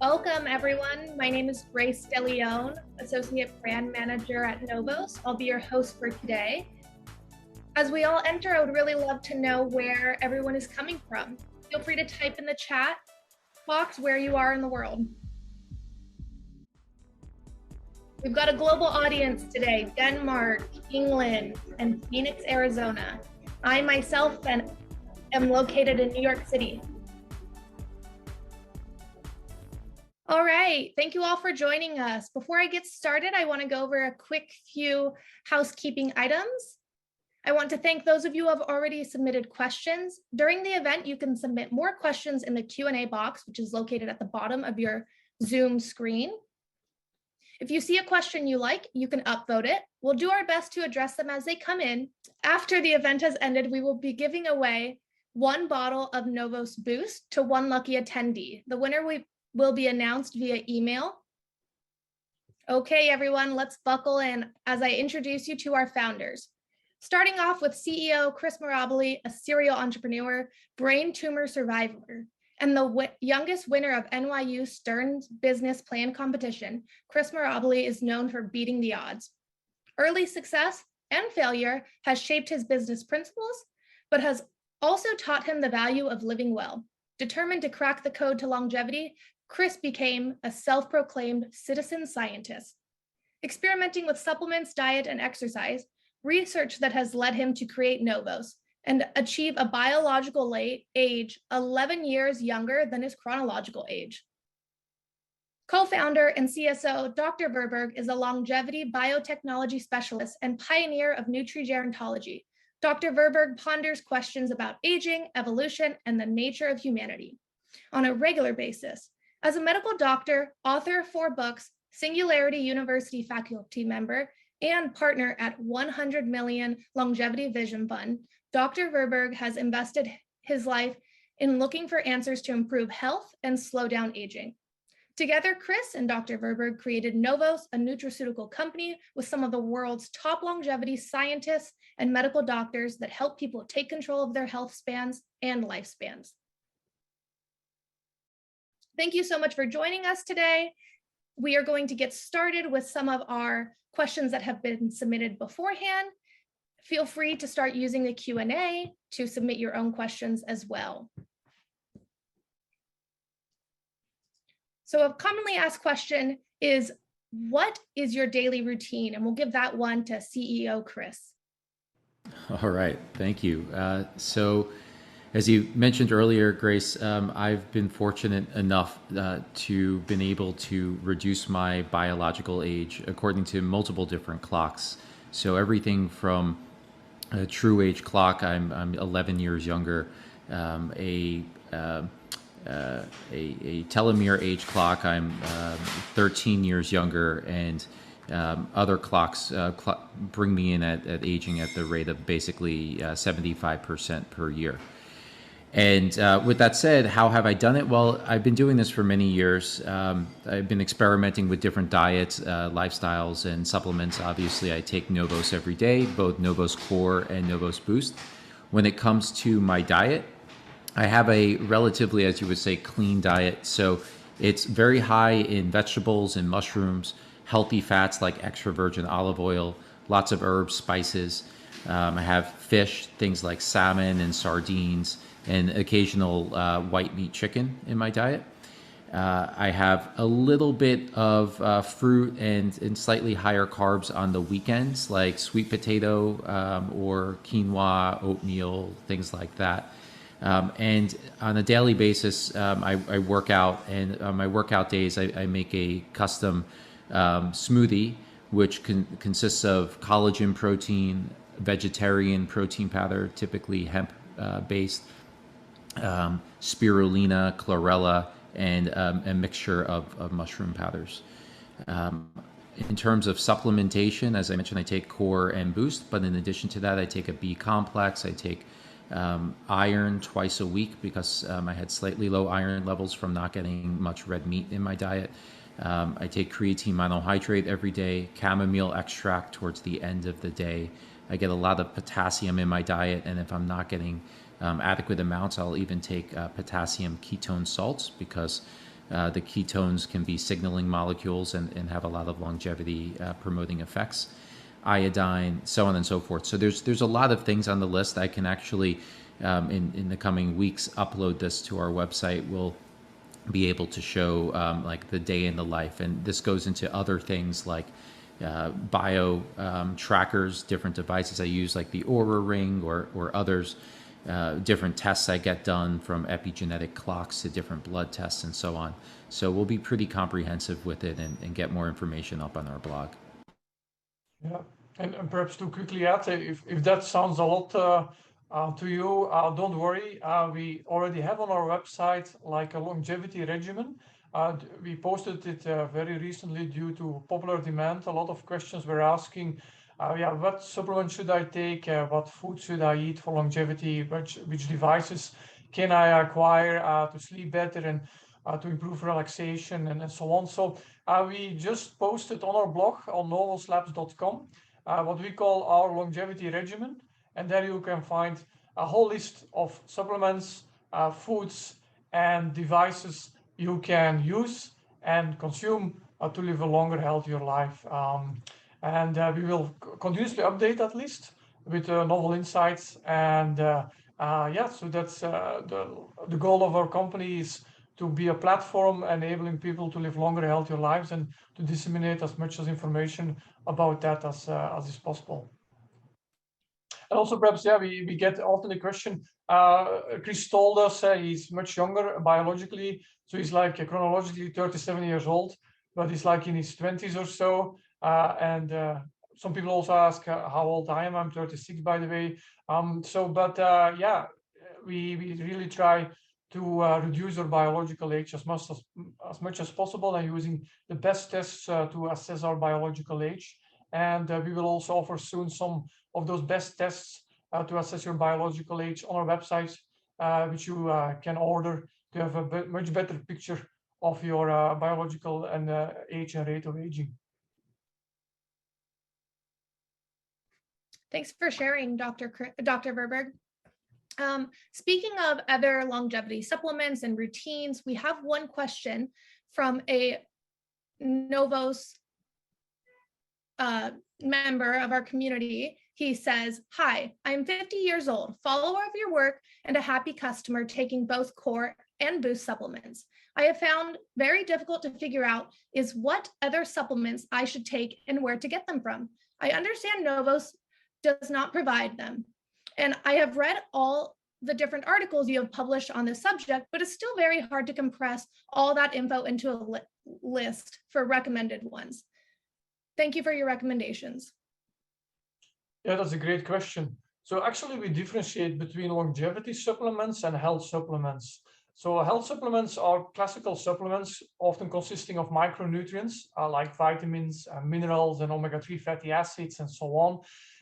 Welcome, everyone. My name is Grace DeLeon, Associate Brand Manager at NOVOS. I'll be your host for today. As we all enter, I would really love to know where everyone is coming from. Feel free to type in the chat box where you are in the world. We've got a global audience today: Denmark, England, and Phoenix, Arizona. I myself am located in New York City. All right, thank you all for joining us. Before I get started, I want to go over a quick few housekeeping items. I want to thank those of you who have already submitted questions. During the event, you can submit more questions in the Q&A box, which is located at the bottom of your Zoom screen. If you see a question you like, you can upvote it. We'll do our best to address them as they come in. After the event has ended, we will be giving away 1 bottle of NOVOS Boost to 1 lucky attendee. The winner will be announced via email. Okay, everyone, let's buckle in as I introduce you to our founders. Starting off with CEO Kris Verburgh, a serial entrepreneur, brain tumor survivor, and the youngest winner of NYU Stern's Business Plan competition. Kris Verburgh is known for beating the odds. Early success and failure has shaped his business principles, but has also taught him the value of living well. Determined to crack the code to longevity, Kris became a self-proclaimed citizen scientist, experimenting with supplements, diet, and exercise, research that has led him to create NOVOS and achieve a biological age 11 years younger than his chronological age. Co-founder and CSO, Dr. Verburgh is a longevity biotechnology specialist and pioneer of nutrigerontology. Dr. Verburgh ponders questions about aging, evolution, and the nature of humanity on a regular basis. As a medical doctor, author of 4 books, Singularity University faculty member, and partner at 100 Million Longevity Vision Fund, Dr. Verburgh has invested his life in looking for answers to improve health and slow down aging. Together, Kris and Dr. Verburgh created NOVOS, a nutraceutical company with some of the world's top longevity scientists and medical doctors that help people take control of their health spans and lifespans. Thank you so much for joining us today. We are going to get started with some of our questions that have been submitted beforehand. Feel free to start using the Q&A to submit your own questions as well. So a commonly asked question is, what is your daily routine? And we'll give that one to CEO Kris. All right, thank you. So as you mentioned earlier, Grace, I've been fortunate enough to been able to reduce my biological age according to multiple different clocks. So everything from a true age clock, I'm 11 years younger, a telomere age clock, I'm 13 years younger, and other clocks bring me in at aging at the rate of basically 75% per year. And with that said, how have I done it? Well, I've been doing this for many years. I've been experimenting with different diets, lifestyles, and supplements. Obviously, I take NOVOS every day, both NOVOS Core and NOVOS Boost. When it comes to my diet, I have a relatively, as you would say, clean diet. So it's very high in vegetables and mushrooms, healthy fats like extra virgin olive oil, lots of herbs, spices. I have fish, things like salmon and sardines, and occasional white meat chicken in my diet. I have a little bit of fruit and slightly higher carbs on the weekends, like sweet potato or quinoa, oatmeal, things like that. And on a daily basis, I work out, and on my workout days, I make a custom smoothie, which consists of collagen protein, vegetarian protein powder, typically hemp based, spirulina, chlorella, and a mixture of mushroom powders. In terms of supplementation, as I mentioned, I take Core and Boost, but in addition to that, I take a B complex. I take iron twice a week because I had slightly low iron levels from not getting much red meat in my diet. I take creatine monohydrate every day, chamomile extract towards the end of the day. I get a lot of potassium in my diet, and if I'm not getting adequate amounts, I'll even take potassium ketone salts because The ketones can be signaling molecules and have a lot of longevity promoting effects. Iodine, so on and so forth. So there's a lot of things on the list. I can actually, in the coming weeks, upload this to our website. We'll be able to show like the day in the life. And this goes into other things like bio trackers, different devices I use like the Oura Ring or others, different tests I get done, from epigenetic clocks to different blood tests and so on. So we'll be pretty comprehensive with it and get more information up on our blog. Yeah, and perhaps to quickly add, if that sounds a lot to you, don't worry. We already have on our website like a longevity regimen. We posted it very recently due to popular demand. A lot of questions were asking, yeah, what supplement should I take? What food should I eat for longevity? Which devices can I acquire to sleep better and to improve relaxation and so on. So we just posted on our blog on novoslabs.com what we call our longevity regimen. And there you can find a whole list of supplements, foods, and devices you can use and consume to live a longer, healthier life. And we will continuously update that list with novel insights. And yeah, so that's the goal of our company is to be a platform enabling people to live longer, healthier lives and to disseminate as much as information about that as is possible. And also perhaps, yeah, we get often the question, Kris told us he's much younger biologically, so he's like chronologically 37 years old, but he's like in his 20s or so. And some people also ask how old I am. I'm 36, by the way. Yeah, we really try to reduce our biological age as much as possible, and using the best tests to assess our biological age. And we will also offer soon some of those best tests to assess your biological age on our website, which you can order to have a much better picture of your biological and age and rate of aging. Thanks for sharing, Dr. Verburgh. Speaking of other longevity supplements and routines, we have one question from a NOVOS member of our community. He says, "Hi, I'm 50 years old, follower of your work, and a happy customer taking both core and boost supplements. I have found very difficult to figure out is what other supplements I should take and where to get them from. I understand NOVOS does not provide them, and I have read all the different articles you have published on this subject, but it's still very hard to compress all that info into a list for recommended ones. Thank you for your recommendations." Yeah, that's a great question. So actually we differentiate between longevity supplements and health supplements. So health supplements are classical supplements, often consisting of micronutrients like vitamins, minerals, and omega-3 fatty acids, and so on.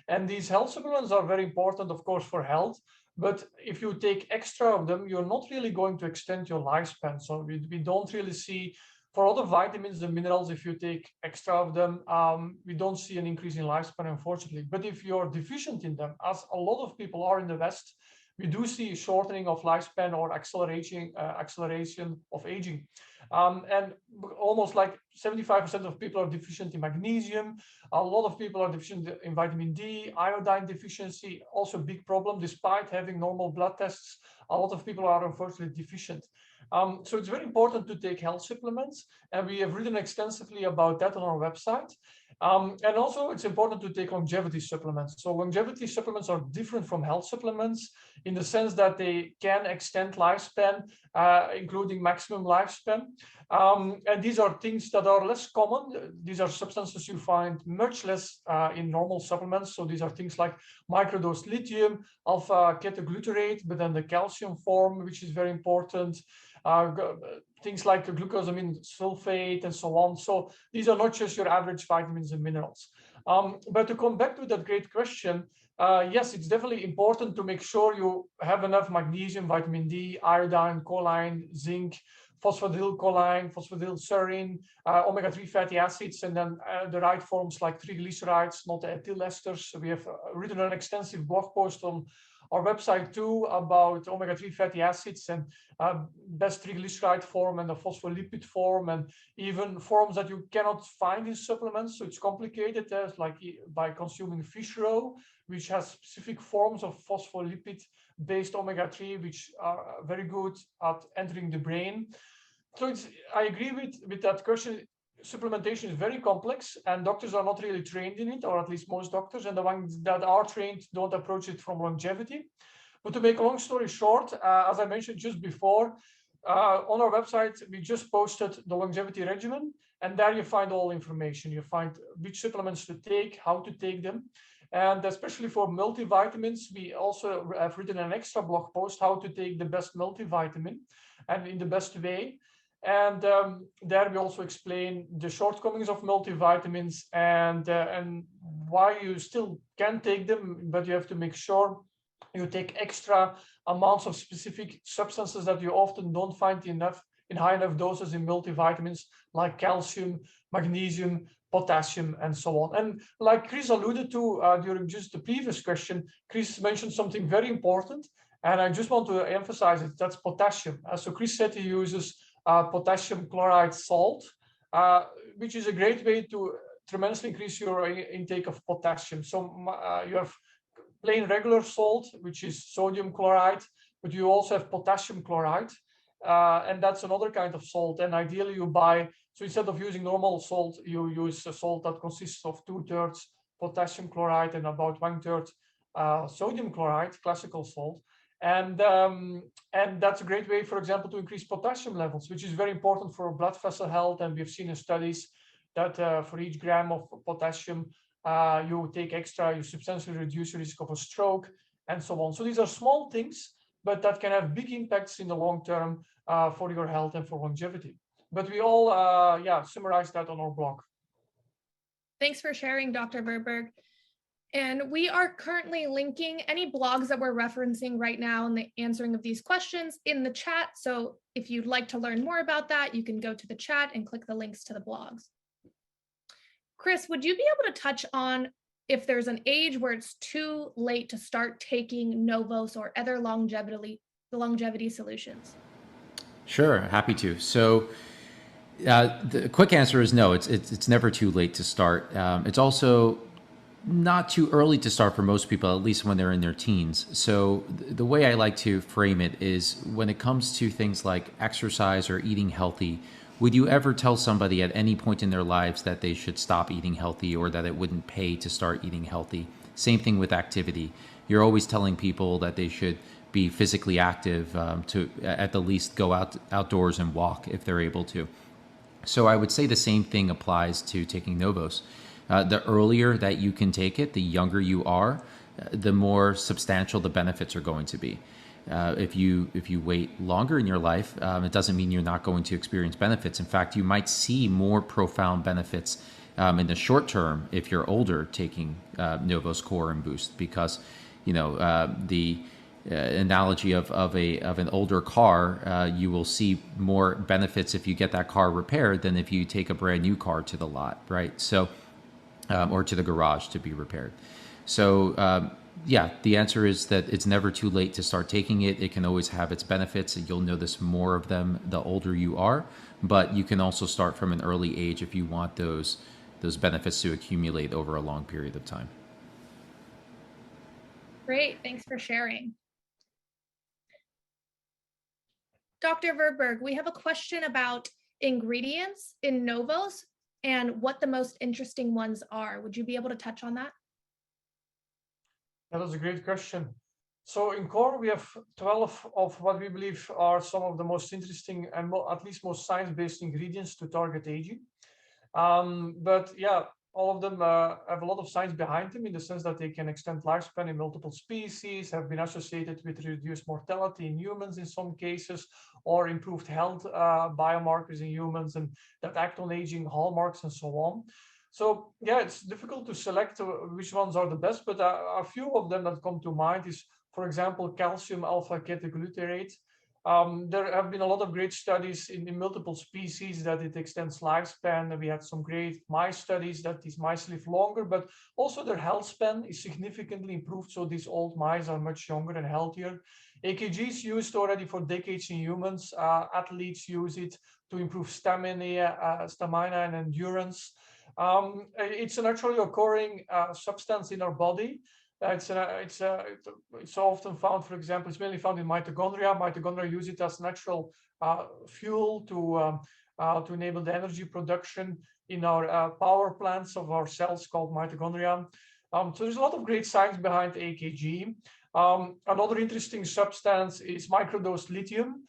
And these health supplements are very important, of course, for health. But if you take extra of them, you're not really going to extend your lifespan. So we don't really see, for other vitamins and minerals, if you take extra of them, we don't see an increase in lifespan, unfortunately. But if you're deficient in them, as a lot of people are in the West, we do see shortening of lifespan or acceleration of aging. And almost like 75% of people are deficient in magnesium. A lot of people are deficient in vitamin D, iodine deficiency, also a big problem. Despite having normal blood tests, a lot of people are unfortunately deficient. So it's very important to take health supplements, and we have written extensively about that on our website. And also it's important to take longevity supplements. So longevity supplements are different from health supplements in the sense that they can extend lifespan, including maximum lifespan. And these are things that are less common. These are substances you find much less in normal supplements. So these are things like microdose lithium, alpha ketoglutarate, but then the calcium form, which is very important. Things like glucosamine sulfate and so on. So these are not just your average vitamins and minerals. But to come back to that great question, yes, it's definitely important to make sure you have enough magnesium, vitamin D, iodine, choline, zinc, phosphatidylcholine, phosphatidylserine, omega-3 fatty acids, and then the right forms like triglycerides, not the ethyl esters. We have written an extensive blog post on our website too about omega-3 fatty acids and best triglyceride form and the phospholipid form, and even forms that you cannot find in supplements. So it's complicated, like by consuming fish roe, which has specific forms of phospholipid-based omega-3, which are very good at entering the brain. So I agree with that question. Supplementation is very complex, and doctors are not really trained in it, or at least most doctors, and the ones that are trained don't approach it from longevity. But to make a long story short, as I mentioned just before, on our website, we just posted the longevity regimen, and there you find all information. You find which supplements to take, how to take them. And especially for multivitamins, we also have written an extra blog post, how to take the best multivitamin and in the best way. And there we also explain the shortcomings of multivitamins and why you still can take them, but you have to make sure you take extra amounts of specific substances that you often don't find in high enough doses in multivitamins, like calcium, magnesium, potassium, and so on. And like Kris alluded to during just the previous question, Kris mentioned something very important, and I just want to emphasize it. That's potassium. So Kris said he uses potassium chloride salt, which is a great way to tremendously increase your intake of potassium. So you have plain regular salt, which is sodium chloride, but you also have potassium chloride, and that's another kind of salt. And ideally you buy, so instead of using normal salt, you use a salt that consists of 2/3 potassium chloride and about 1/3 sodium chloride, classical salt. And that's a great way, for example, to increase potassium levels, which is very important for blood vessel health. And we've seen in studies that for each gram of potassium you take extra, you substantially reduce your risk of a stroke, and so on. So these are small things, but that can have big impacts in the long term for your health and for longevity. But we all, summarize that on our blog. Thanks for sharing, Dr. Verburgh. And we are currently linking any blogs that we're referencing right now in the answering of these questions in the chat. So if you'd like to learn more about that, you can go to the chat and click the links to the blogs. Kris, would you be able to touch on if there's an age where it's too late to start taking NOVOS or other longevity solutions? Sure, happy to. So the quick answer is no, it's never too late to start. It's also not too early to start for most people, at least when they're in their teens. So the way I like to frame it is when it comes to things like exercise or eating healthy, would you ever tell somebody at any point in their lives that they should stop eating healthy or that it wouldn't pay to start eating healthy? Same thing with activity. You're always telling people that they should be physically active, to at the least go outdoors and walk if they're able to. So I would say the same thing applies to taking NOVOS. The earlier that you can take it, the younger you are, the more substantial the benefits are going to be. If you wait longer in your life, it doesn't mean you're not going to experience benefits. In fact, you might see more profound benefits in the short term if you're older taking NOVOS Core and Boost, because the analogy of an older car, you will see more benefits if you get that car repaired than if you take a brand new car to the lot, right? So or to the garage to be repaired. So the answer is that it's never too late to start taking it. It can always have its benefits, and you'll notice more of them the older you are, but you can also start from an early age if you want those benefits to accumulate over a long period of time. Great, thanks for sharing. Dr. Verburgh, we have a question about ingredients in NOVOS and what the most interesting ones are. Would you be able to touch on that? That was a great question. So in Core, we have 12 of what we believe are some of the most interesting and at least most science-based ingredients to target aging. But yeah, all of them have a lot of science behind them, in the sense that they can extend lifespan in multiple species, have been associated with reduced mortality in humans in some cases, or improved health biomarkers in humans, and that act on aging hallmarks and so on. So yeah, it's difficult to select which ones are the best, but a few of them that come to mind is, for example, calcium alpha ketoglutarate, There have been a lot of great studies in multiple species that it extends lifespan. We had some great mice studies that these mice live longer, but also their health span is significantly improved. So these old mice are much younger and healthier. AKG is used already for decades in humans. Athletes use it to improve stamina and endurance. It's a naturally occurring substance in our body. It's often found, for example, it's mainly found in mitochondria. Mitochondria use it as natural fuel to enable the energy production in our power plants of our cells called mitochondria. So there's a lot of great science behind AKG. Another interesting substance is microdose lithium.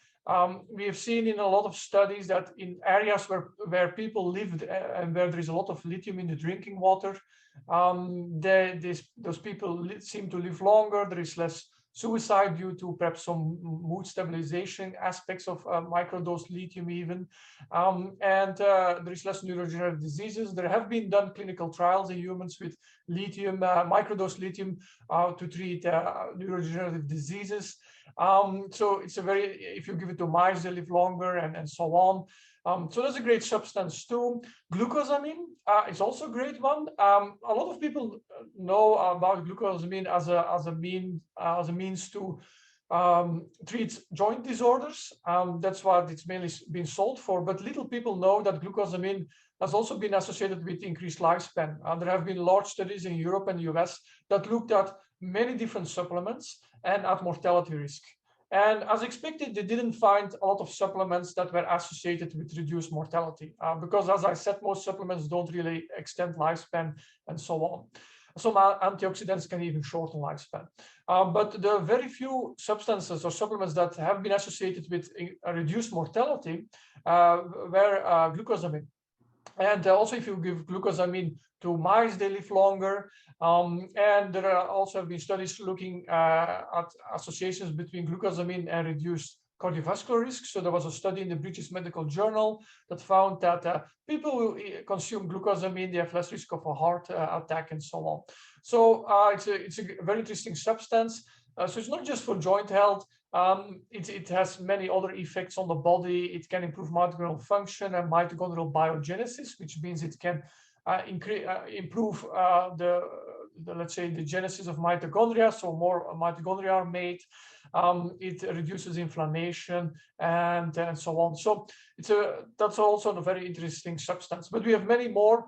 We have seen in a lot of studies that in areas where people live and where there is a lot of lithium in the drinking water, those people seem to live longer. There is less suicide due to perhaps some mood stabilization aspects of microdose lithium even. And there is less neurodegenerative diseases. There have been done clinical trials in humans with lithium, microdose lithium to treat neurodegenerative diseases. So it's if you give it to mice, they live longer and so on. So that's a great substance too. Glucosamine is also a great one. A lot of people know about glucosamine as a means to treat joint disorders. That's what it's mainly been sold for. But little people know that glucosamine has also been associated with increased lifespan. There have been large studies in Europe and US that looked at many different supplements and at mortality risk. And as expected, they didn't find a lot of supplements that were associated with reduced mortality because, as I said, most supplements don't really extend lifespan and so on. Some antioxidants can even shorten lifespan. But the very few substances or supplements that have been associated with a reduced mortality were glucosamine. And also, if you give glucosamine to mice, they live longer. And there are also have been studies looking at associations between glucosamine and reduced cardiovascular risk. So there was a study in the British Medical Journal that found that people who consume glucosamine, they have less risk of a heart attack and so on. So it's a very interesting substance. So it's not just for joint health. It has many other effects on the body. It can improve mitochondrial function and mitochondrial biogenesis, which means it can improve let's say the genesis of mitochondria, so more mitochondria are made. It reduces inflammation and so on. So that's also a very interesting substance. But we have many more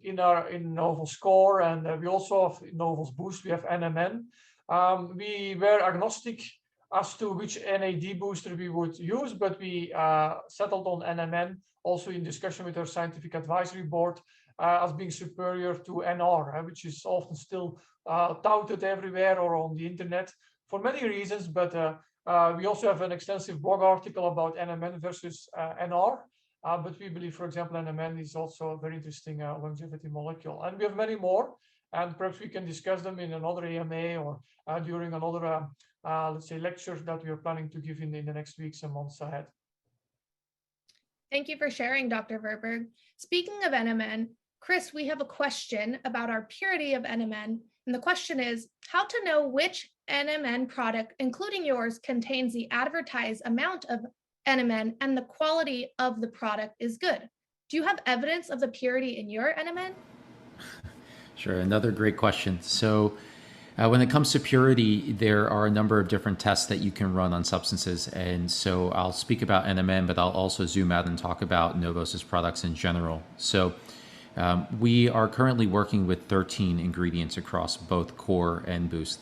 in NOVOS Core, and we also have NOVOS Boost. We have NMN. We were agnostic as to which NAD booster we would use, but we settled on NMN, also in discussion with our scientific advisory board, as being superior to NR, which is often still touted everywhere or on the internet for many reasons. But we also have an extensive blog article about NMN versus NR. But we believe, for example, NMN is also a very interesting longevity molecule. And we have many more, and perhaps we can discuss them in another AMA or during another, let's say, lecture that we are planning to give in the next weeks and months ahead. Thank you for sharing, Dr. Verburgh. Speaking of NMN, Kris, we have a question about our purity of NMN. And the question is, how to know which NMN product, including yours, contains the advertised amount of NMN and the quality of the product is good? Do you have evidence of the purity in your NMN? Sure, another great question. So when it comes to purity, there are a number of different tests that you can run on substances. And so I'll speak about NMN, but I'll also zoom out and talk about NOVOS's products in general. So we are currently working with 13 ingredients across both Core and Boost.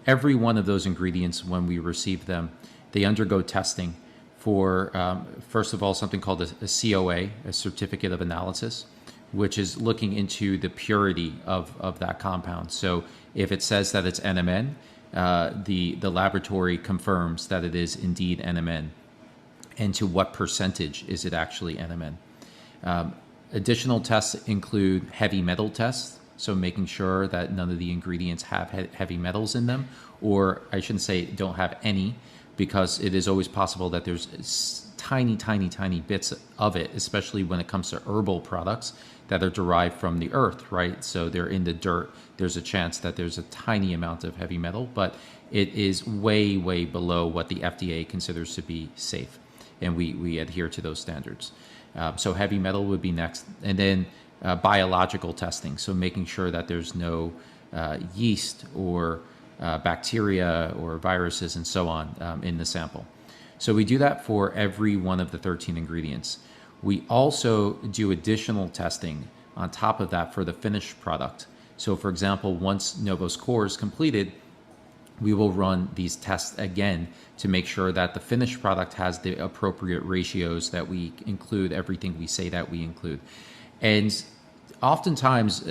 Every one of those ingredients, when we receive them, they undergo testing for, first of all, something called a COA, a certificate of analysis, which is looking into the purity of that compound. So if it says that it's NMN, the laboratory confirms that it is indeed NMN. And to what percentage is it actually NMN? Additional tests include heavy metal tests, so making sure that none of the ingredients have heavy metals in them, or I shouldn't say don't have any, because it is always possible that there's tiny, tiny, tiny bits of it, especially when it comes to herbal products that are derived from the earth, right? So they're in the dirt. There's a chance that there's a tiny amount of heavy metal, but it is way, way below what the FDA considers to be safe. And we adhere to those standards. So heavy metal would be next. And then biological testing. So making sure that there's no yeast or bacteria or viruses and so on in the sample. So we do that for every one of the 13 ingredients. We also do additional testing on top of that for the finished product. So for example, once NOVOS Core is completed, we will run these tests again to make sure that the finished product has the appropriate ratios, that we include everything we say that we include. And oftentimes,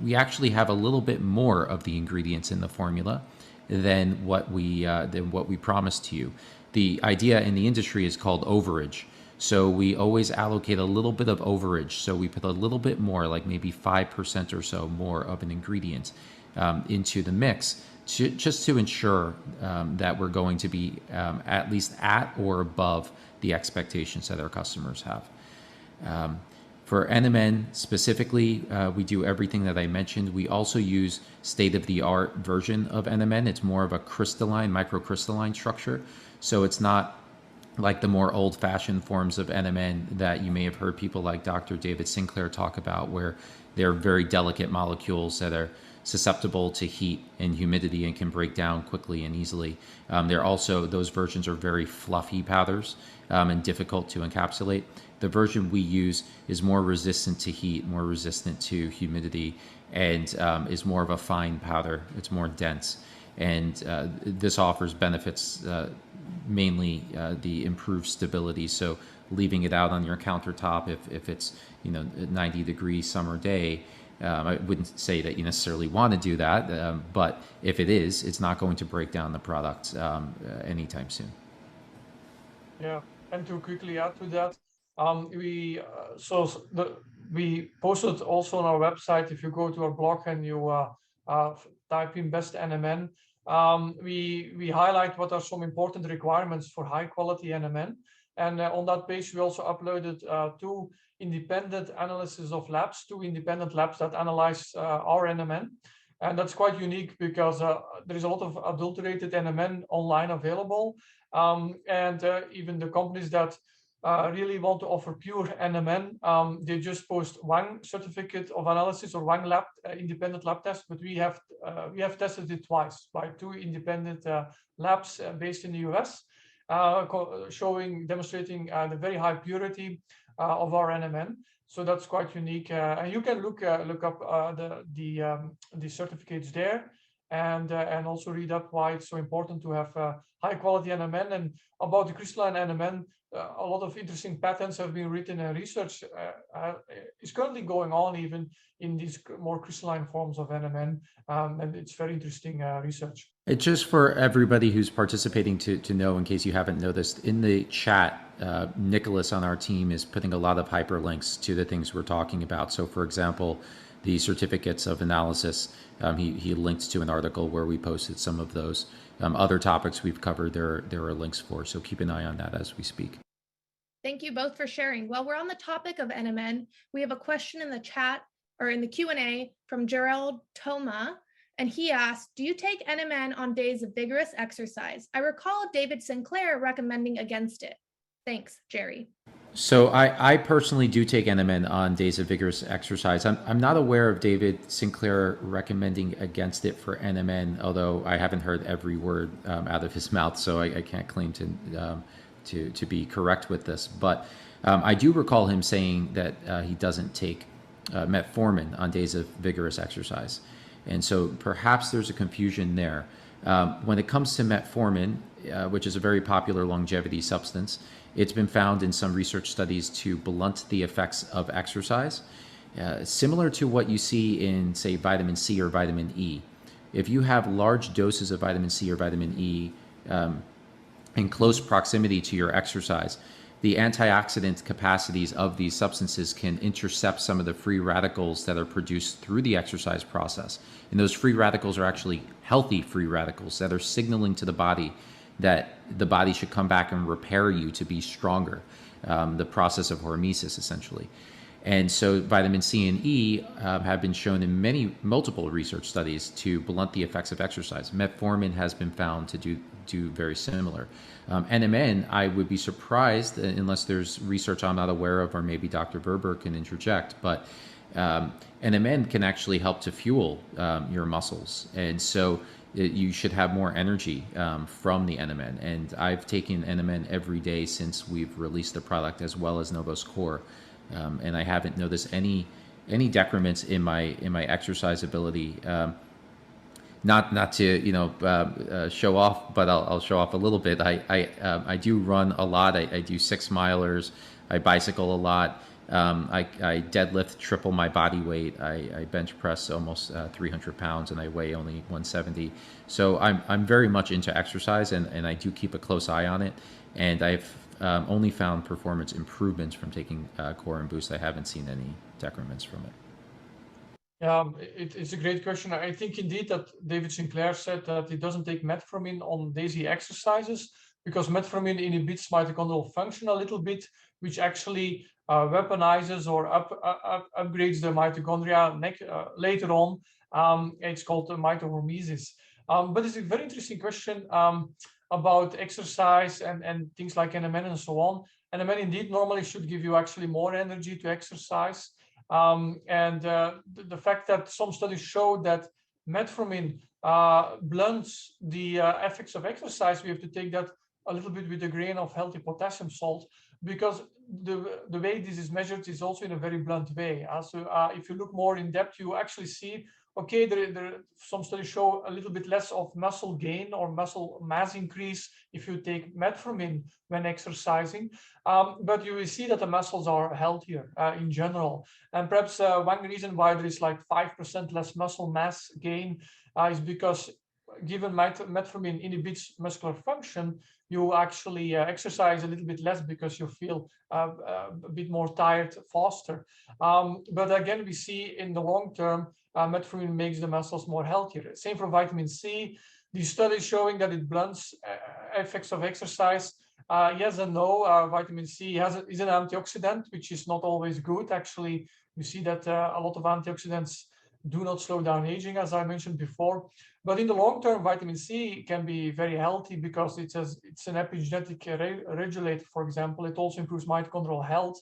we actually have a little bit more of the ingredients in the formula than what we promised to you. The idea in the industry is called overage. So we always allocate a little bit of overage. So we put a little bit more, like maybe 5% or so more of an ingredient into the mix, just to ensure that we're going to be at least at or above the expectations that our customers have. For NMN specifically, we do everything that I mentioned. We also use state-of-the-art version of NMN. It's more of a crystalline, microcrystalline structure. So it's not like the more old-fashioned forms of NMN that you may have heard people like Dr. David Sinclair talk about, where they're very delicate molecules that are susceptible to heat and humidity and can break down quickly and easily. Those versions are very fluffy powders and difficult to encapsulate. The version we use is more resistant to heat, more resistant to humidity, and is more of a fine powder. It's more dense. And this offers benefits, mainly the improved stability. So leaving it out on your countertop, if it's a 90-degree summer day, I wouldn't say that you necessarily want to do that, but if it is, it's not going to break down the product anytime soon. Yeah, and to quickly add to that, we posted also on our website. If you go to our blog and you type in best NMN, we highlight what are some important requirements for high quality NMN. And on that page, we also uploaded two independent analysis of labs, two independent labs that analyze our NMN. And that's quite unique because there is a lot of adulterated NMN online available. And even the companies that really want to offer pure NMN, they just post one certificate of analysis or one lab, independent lab test. But we have tested it twice by two independent labs based in the US, demonstrating the very high purity of our NMN. So that's quite unique. And you can look up the certificates there, and also read up why it's so important to have high quality NMN. And about the crystalline NMN, a lot of interesting patents have been written, and research is currently going on even in these more crystalline forms of NMN, and it's very interesting research. It's just for everybody who's participating to know, in case you haven't noticed, in the chat, Nicholas on our team is putting a lot of hyperlinks to the things we're talking about. So for example, the certificates of analysis, he linked to an article where we posted some of those. Other topics we've covered, there are links for, so keep an eye on that as we speak. Thank you both for sharing. While we're on the topic of NMN, we have a question in the chat or in the Q&A from Gerald Toma, and he asked, do you take NMN on days of vigorous exercise? I recall David Sinclair recommending against it. Thanks, Jerry. So I personally do take NMN on days of vigorous exercise. I'm not aware of David Sinclair recommending against it for NMN, although I haven't heard every word out of his mouth, so I can't claim to be correct with this. But I do recall him saying that he doesn't take metformin on days of vigorous exercise. And so perhaps there's a confusion there. When it comes to metformin, which is a very popular longevity substance, it's been found in some research studies to blunt the effects of exercise, similar to what you see in, say, vitamin C or vitamin E. If you have large doses of vitamin C or vitamin E in close proximity to your exercise, the antioxidant capacities of these substances can intercept some of the free radicals that are produced through the exercise process. And those free radicals are actually healthy free radicals that are signaling to the body that the body should come back and repair you to be stronger, the process of hormesis essentially. And so vitamin C and E have been shown in multiple research studies to blunt the effects of exercise. Metformin has been found to do very similar. NMN, I would be surprised, unless there's research I'm not aware of, or maybe Dr. Verburgh can interject, but NMN can actually help to fuel your muscles. And so you should have more energy from the NMN. And I've taken NMN every day since we've released the product, as well as NOVOS Core. And I haven't noticed any decrements in my exercise ability. Not to show off, but I'll show off a little bit. I do run a lot. I do 6 milers. I bicycle a lot. I deadlift triple my body weight. I bench press almost 300 pounds, and I weigh only 170. So I'm very much into exercise, and I do keep a close eye on it. And I've only found performance improvements from taking Core and Boost. I haven't seen any decrements from it. It's a great question. I think indeed that David Sinclair said that he doesn't take metformin on daily exercises because metformin inhibits mitochondrial function a little bit, which actually weaponizes or upgrades the mitochondria later on. It's called mitohormesis. But it's a very interesting question about exercise and things like NMN and so on. NMN indeed normally should give you actually more energy to exercise. The fact that some studies show that metformin blunts the effects of exercise, we have to take that a little bit with a grain of healthy potassium salt, because the way this is measured is also in a very blunt way. So if you look more in depth, you actually see, okay, some studies show a little bit less of muscle gain or muscle mass increase if you take metformin when exercising, but you will see that the muscles are healthier in general. And perhaps one reason why there is like 5% less muscle mass gain is because given metformin inhibits muscular function, you actually exercise a little bit less because you feel a bit more tired faster. But again, we see in the long term, metformin makes the muscles more healthier. Same for vitamin C. These studies showing that it blunts effects of exercise. Yes and no. Vitamin C is an antioxidant, which is not always good. Actually, we see that a lot of antioxidants do not slow down aging, as I mentioned before. But in the long term, vitamin C can be very healthy because it's an epigenetic regulator, for example. It also improves mitochondrial health.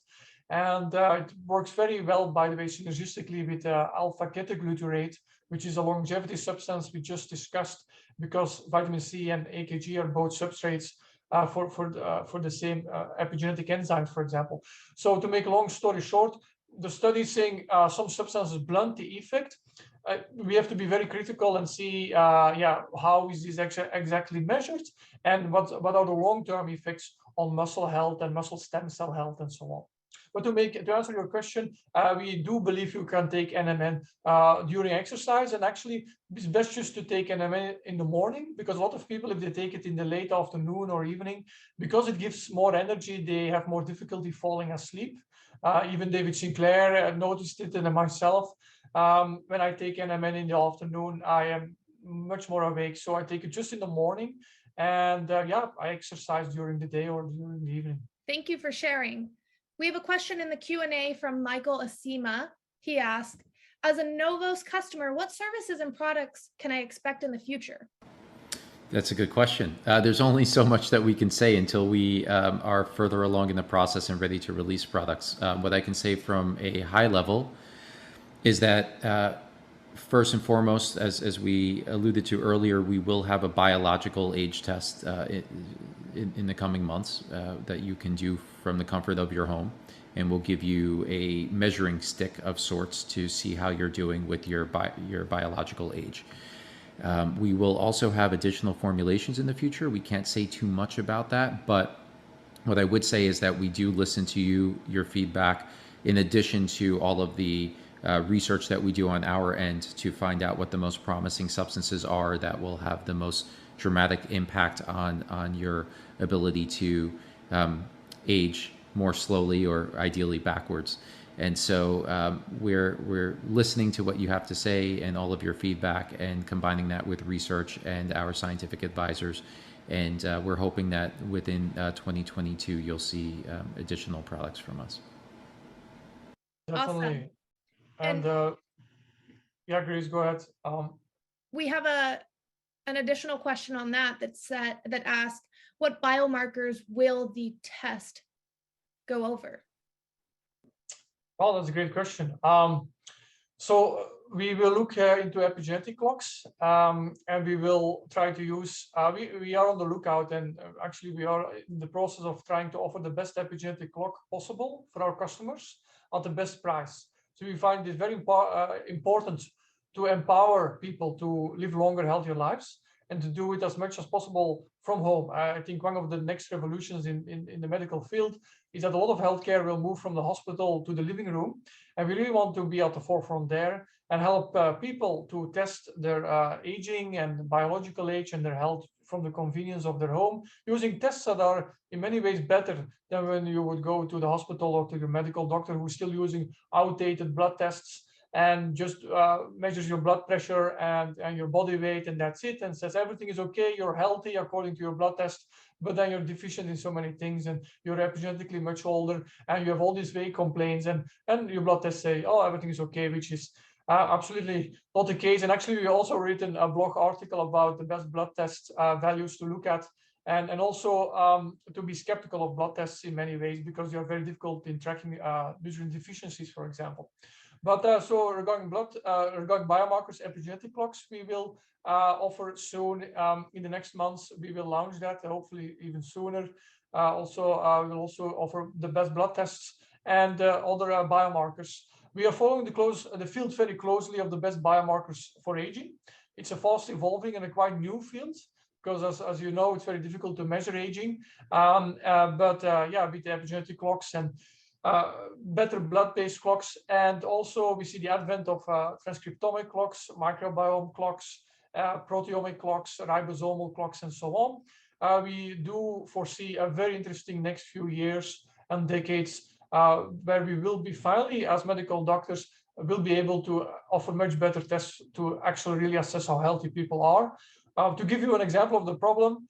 And it works very well, by the way, synergistically with alpha-ketoglutarate, which is a longevity substance we just discussed, because vitamin C and AKG are both substrates for the same epigenetic enzyme, for example. So to make a long story short, the study is saying some substances blunt the effect. We have to be very critical and see, how is this exactly measured, and what are the long-term effects on muscle health and muscle stem cell health and so on. But to answer your question, we do believe you can take NMN during exercise, and actually it's best just to take NMN in the morning, because a lot of people, if they take it in the late afternoon or evening, because it gives more energy, they have more difficulty falling asleep. Even David Sinclair noticed it, and myself. When I take NMN in the afternoon, I am much more awake. So I take it just in the morning, and I exercise during the day or during the evening. Thank you for sharing. We have a question in the Q&A from Michael Asima. He asked, as a NOVOS customer, what services and products can I expect in the future? That's a good question. There's only so much that we can say until we are further along in the process and ready to release products. What I can say from a high level is that first and foremost, as we alluded to earlier, we will have a biological age test in the coming months that you can do from the comfort of your home, and we'll give you a measuring stick of sorts to see how you're doing with your biological age. We will also have additional formulations in the future. We can't say too much about that, but what I would say is that we do listen to your feedback, in addition to all of the research that we do on our end to find out what the most promising substances are that will have the most dramatic impact on your ability to age more slowly, or ideally backwards. And so we're listening to what you have to say and all of your feedback, and combining that with research and our scientific advisors. And we're hoping that within 2022, you'll see additional products from us. Definitely. Awesome. And yeah, Grace, go ahead. We have an additional question on that that asks, what biomarkers will the test go over? Well, that's a great question. So we will look into epigenetic clocks, and we will try to use, we are on the lookout, and actually we are in the process of trying to offer the best epigenetic clock possible for our customers at the best price. So we find it very important to empower people to live longer, healthier lives, and to do it as much as possible from home. I think one of the next revolutions in the medical field is that a lot of healthcare will move from the hospital to the living room. And we really want to be at the forefront there and help people to test their aging and biological age and their health from the convenience of their home, using tests that are in many ways better than when you would go to the hospital or to your medical doctor who's still using outdated blood tests and just measures your blood pressure and your body weight, and that's it, and says everything is okay, you're healthy according to your blood test, but then you're deficient in so many things, and you're epigenetically much older, and you have all these weight complaints, and your blood tests say, oh, everything is okay, which is absolutely not the case. And actually, we also written a blog article about the best blood test values to look at, and also to be skeptical of blood tests in many ways, because they are very difficult in tracking nutrient deficiencies, for example. But so regarding biomarkers, epigenetic clocks, we will offer soon in the next months. We will launch that, hopefully even sooner. We'll also offer the best blood tests and other biomarkers. We are following the field very closely of the best biomarkers for aging. It's a fast evolving and a quite new field, because as you know, it's very difficult to measure aging. Yeah, with the epigenetic clocks and better blood-based clocks, and also we see the advent of transcriptomic clocks, microbiome clocks, proteomic clocks, ribosomal clocks, and so on. We do foresee a very interesting next few years and decades where we will be finally, as medical doctors, will be able to offer much better tests to actually really assess how healthy people are. To give you an example of the problem,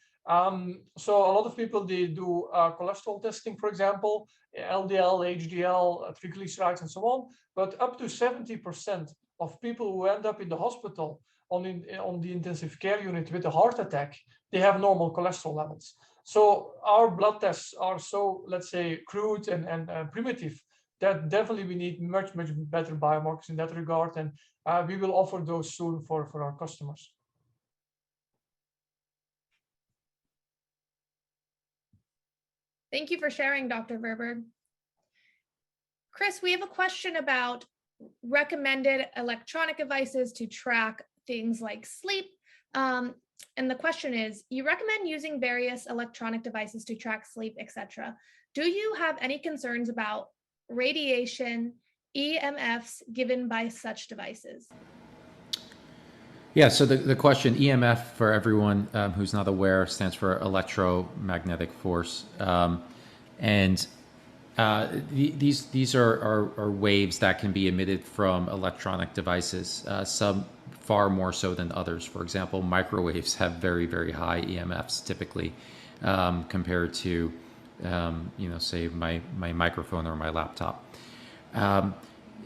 so a lot of people, they do cholesterol testing, for example, LDL, HDL, triglycerides, and so on. But up to 70% of people who end up in the hospital on the intensive care unit with a heart attack, they have normal cholesterol levels. So our blood tests are so, let's say, crude and primitive that definitely we need much better biomarkers in that regard, and we will offer those soon for our customers. Thank you for sharing, Dr. Verburgh. Kris, we have a question about recommended electronic devices to track things like sleep. And the question is, you recommend using various electronic devices to track sleep, etc. Do you have any concerns about radiation, EMFs given by such devices? Yeah, so the question, EMF, for everyone who's not aware, stands for electromagnetic force. These are waves that can be emitted from electronic devices, some far more so than others. For example, microwaves have very high EMFs typically compared to, say my microphone or my laptop.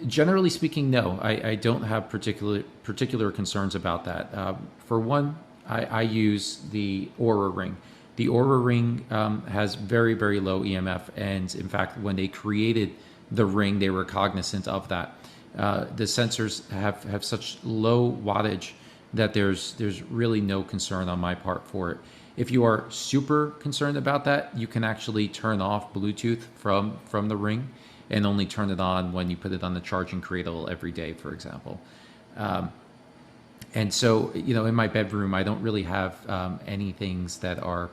Generally speaking, no, I don't have particular concerns about that. For one, I use the Oura ring. The Oura ring has very low EMF, and in fact, when they created the ring, they were cognizant of that. The sensors have such low wattage that there's really no concern on my part for it. If you are super concerned about that, you can actually turn off Bluetooth from the ring and only turn it on when you put it on the charging cradle every day, for example. And so, in my bedroom, I don't really have any things that are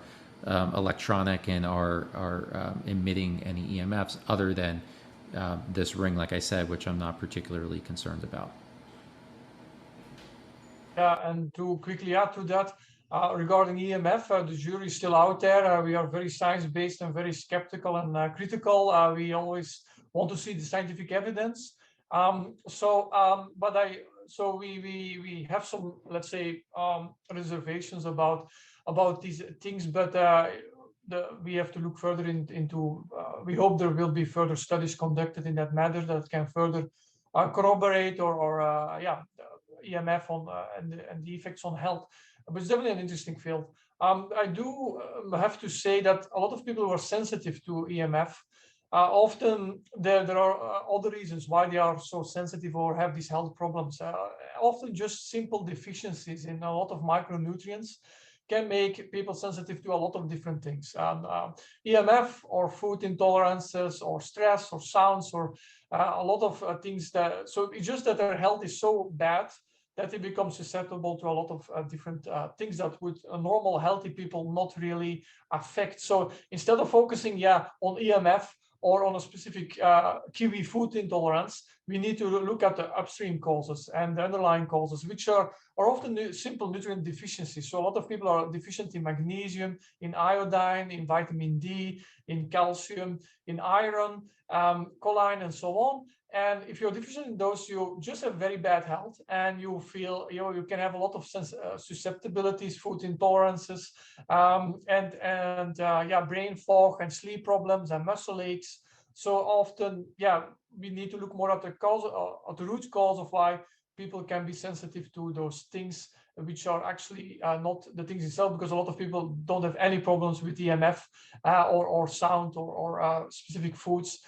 electronic and are emitting any EMFs other than this ring, like I said, which I'm not particularly concerned about. Yeah, and to quickly add to that, regarding EMF, the jury is still out there. We are very science-based and very skeptical and critical. We always want to see the scientific evidence. So we have some, let's say, reservations about these things, but we have to look further into. We hope there will be further studies conducted in that matter that can further corroborate or EMF on and the effects on health. But it's definitely an interesting field. I do have to say that a lot of people who are sensitive to EMF, often there are other reasons why they are so sensitive or have these health problems. Often just simple deficiencies in a lot of micronutrients can make people sensitive to a lot of different things. EMF or food intolerances or stress or sounds or a lot of things that, so it's just that their health is so bad that they become susceptible to a lot of different things that would normal healthy people not really affect. So instead of focusing on EMF or on a specific kiwi food intolerance, we need to look at the upstream causes and the underlying causes, which are often simple nutrient deficiencies. So a lot of people are deficient in magnesium, in iodine, in vitamin D, in calcium, in iron, choline, and so on. And if you're deficient in those, you just have very bad health, and you feel you can have a lot of susceptibilities, food intolerances, brain fog and sleep problems and muscle aches. So often, we need to look more at the cause, at the root cause of why people can be sensitive to those things, which are actually not the things itself, because a lot of people don't have any problems with EMF or sound or specific foods.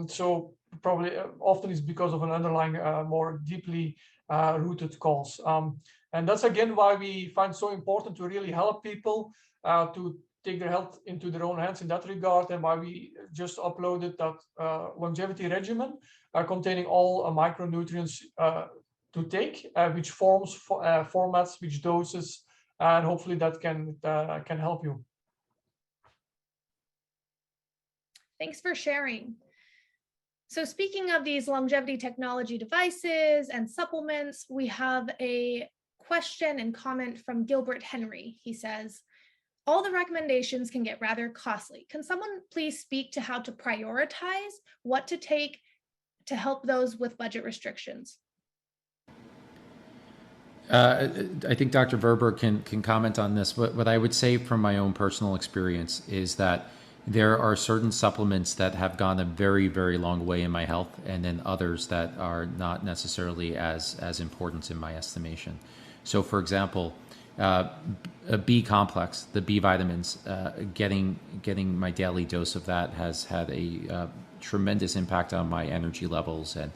So probably often it's because of an underlying more deeply rooted cause. And that's again why we find so important to really help people to take their health into their own hands in that regard, and why we just uploaded that longevity regimen containing all micronutrients to take, which formats, which doses, and hopefully that can help you. Thanks for sharing. So speaking of these longevity technology devices and supplements, we have a question and comment from Gilbert Henry. He says, all the recommendations can get rather costly. Can someone please speak to how to prioritize what to take to help those with budget restrictions? I think Dr. Verburgh can comment on this. What I would say from my own personal experience is that there are certain supplements that have gone a very, very long way in my health, and then others that are not necessarily as important in my estimation. So, for example, a B complex, the B vitamins, getting my daily dose of that has had a tremendous impact on my energy levels and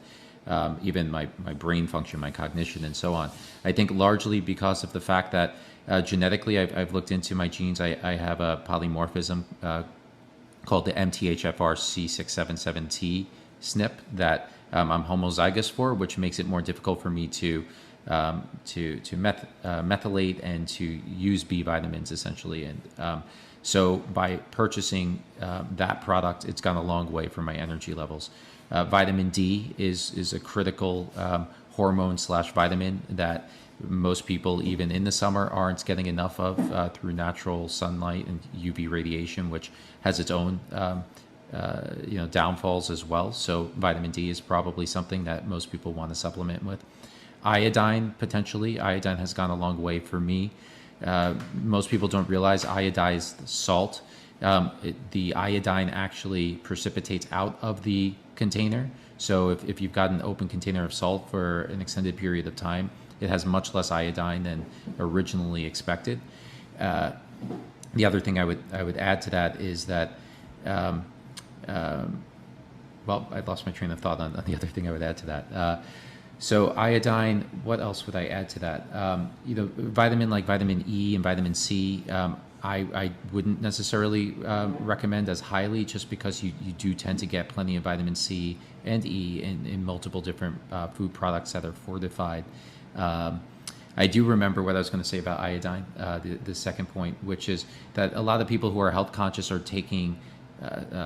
even my brain function, my cognition, and so on. I think largely because of the fact that genetically I've looked into my genes. I have a polymorphism called the MTHFR C677T SNP that I'm homozygous for, which makes it more difficult for me to methylate and to use B vitamins essentially. And so by purchasing that product, it's gone a long way for my energy levels. Vitamin D is a critical hormone / vitamin that most people, even in the summer, aren't getting enough of through natural sunlight and UV radiation, which has its own downfalls as well. So vitamin D is probably something that most people want to supplement with. Iodine, potentially. Iodine has gone a long way for me. Most people don't realize iodized salt. The iodine actually precipitates out of the container. So if you've got an open container of salt for an extended period of time, it has much less iodine than originally expected. The other thing I would add to that is that, well, I lost my train of thought on the other thing I would add to that. So iodine, what else would I add to that? Vitamin like vitamin E and vitamin C, I wouldn't necessarily recommend as highly, just because you do tend to get plenty of vitamin C and E in multiple different food products that are fortified. I do remember what I was going to say about iodine, the second point, which is that a lot of people who are health conscious are taking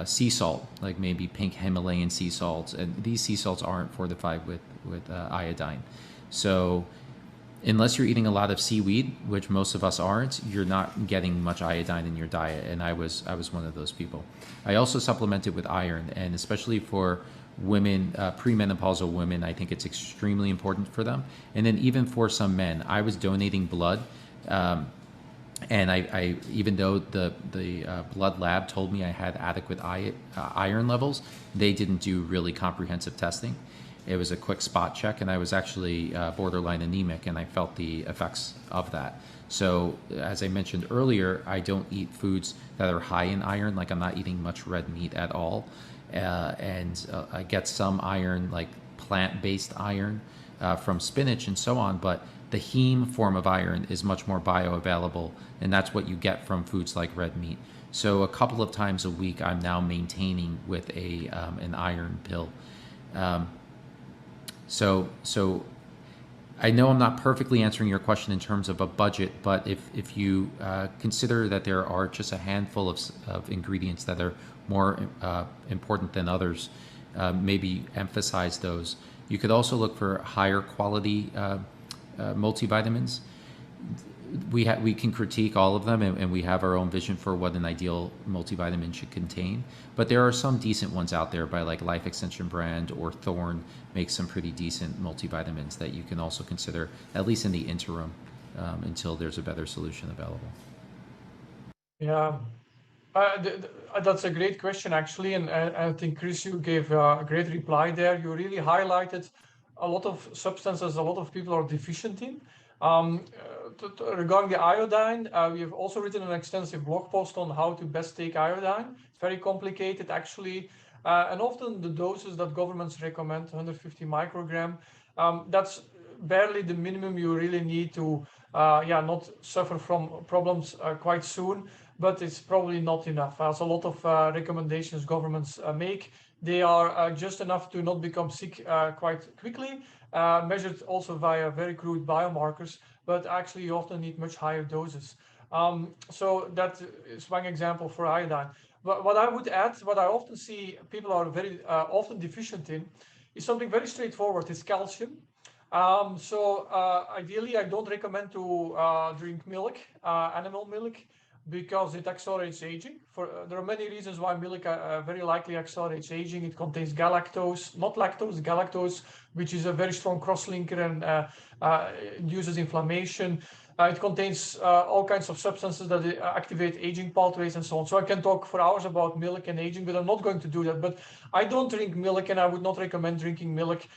sea salt, like maybe pink Himalayan sea salts, and these sea salts aren't fortified with iodine. So unless you're eating a lot of seaweed, which most of us aren't, you're not getting much iodine in your diet, and I was one of those people. I also supplemented with iron, and especially for women, premenopausal women, I think it's extremely important for them. And then even for some men, I was donating blood And I even though the blood lab told me I had adequate iron levels, they didn't do really comprehensive testing. It was a quick spot check, and I was actually borderline anemic, and I felt the effects of that. So as I mentioned earlier, I don't eat foods that are high in iron. Like I'm not eating much red meat at all, and I get some iron, like plant-based iron, from spinach and so on, but the heme form of iron is much more bioavailable, and that's what you get from foods like red meat. So a couple of times a week, I'm now maintaining with an iron pill. So I know I'm not perfectly answering your question in terms of a budget, but if you consider that there are just a handful of ingredients that are more important than others, maybe emphasize those. You could also look for higher quality multivitamins. We can critique all of them, and we have our own vision for what an ideal multivitamin should contain. But there are some decent ones out there by like Life Extension brand, or Thorne makes some pretty decent multivitamins that you can also consider, at least in the interim, until there's a better solution available. Yeah, that's a great question, actually. And I think, Kris, you gave a great reply there. You really highlighted a lot of substances a lot of people are deficient in. Regarding the iodine, we have also written an extensive blog post on how to best take iodine. It's very complicated, actually. And often the doses that governments recommend, 150 microgram, that's barely the minimum you really need to not suffer from problems quite soon, but it's probably not enough. There's a lot of recommendations governments make. They are just enough to not become sick quite quickly, measured also via very crude biomarkers, but actually you often need much higher doses. So that is one example for iodine. But what I would add, what I often see people are very often deficient in, is something very straightforward. It's calcium. Ideally, I don't recommend to drink milk, animal milk, because it accelerates aging. There are many reasons why milk very likely accelerates aging. It contains galactose, not lactose, galactose, which is a very strong cross-linker and induces inflammation. It contains all kinds of substances that activate aging pathways and so on. So I can talk for hours about milk and aging, but I'm not going to do that. But I don't drink milk, and I would not recommend drinking milk,